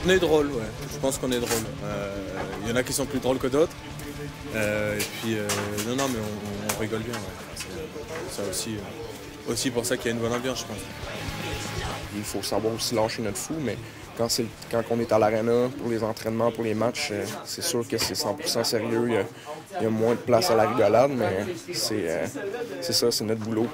On est drôle, ouais. Je pense qu'on est drôle. Il y en a qui sont plus drôles que d'autres. Et puis, non, mais on rigole bien. Ouais. C'est aussi pour ça qu'il y a une bonne ambiance, je pense. Il faut savoir aussi lâcher notre fou, mais quand on est à l'aréna pour les entraînements, pour les matchs, c'est sûr que c'est 100% sérieux. Il y a moins de place à la rigolade, mais c'est ça, c'est notre boulot.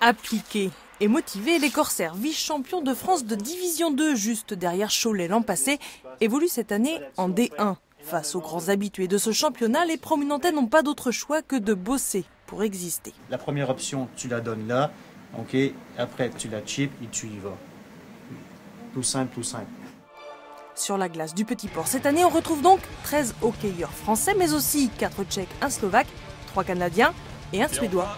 Appliqués et motivés, les Corsaires, vice-champions de France de Division 2, juste derrière Cholet l'an passé, évoluent cette année en D1. Face aux grands habitués de ce championnat, les Prominentais n'ont pas d'autre choix que de bosser pour exister. La première option, tu la donnes là, ok. Après, tu la chips et tu y vas. Tout simple, tout simple. Sur la glace du Petit Port, cette année, on retrouve donc 13 hockeyeurs français, mais aussi 4 Tchèques, un Slovaque, 3 Canadiens et un Suédois.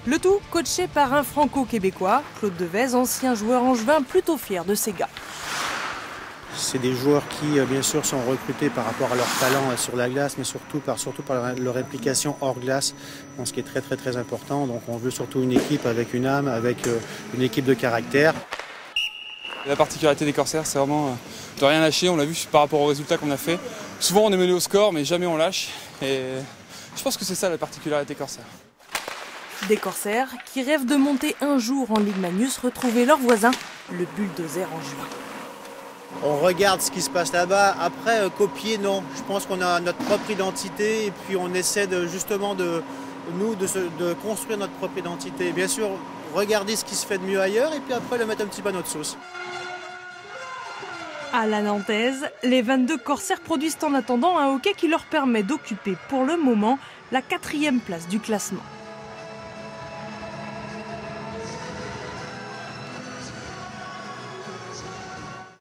Le tout coaché par un franco-québécois, Claude Devez, ancien joueur angevin plutôt fier de ses gars. C'est des joueurs qui, bien sûr, sont recrutés par rapport à leur talent sur la glace, mais surtout par leur implication hors glace, ce qui est très, très, très important. Donc on veut surtout une équipe avec une âme, avec une équipe de caractère. La particularité des Corsaires, c'est vraiment de rien lâcher. On l'a vu par rapport aux résultats qu'on a fait. Souvent, on est mené au score, mais jamais on lâche. Et je pense que c'est ça la particularité Corsaire. Des Corsaires qui rêvent de monter un jour en Ligue Magnus, retrouver leur voisin, le Bulldozer angevin. On regarde ce qui se passe là-bas. Après, copier, non. Je pense qu'on a notre propre identité et puis on essaie justement de construire notre propre identité. Bien sûr, regarder ce qui se fait de mieux ailleurs et puis après le mettre un petit peu à notre sauce. À la nantaise, les 22 Corsaires produisent en attendant un hockey qui leur permet d'occuper pour le moment la 4e place du classement.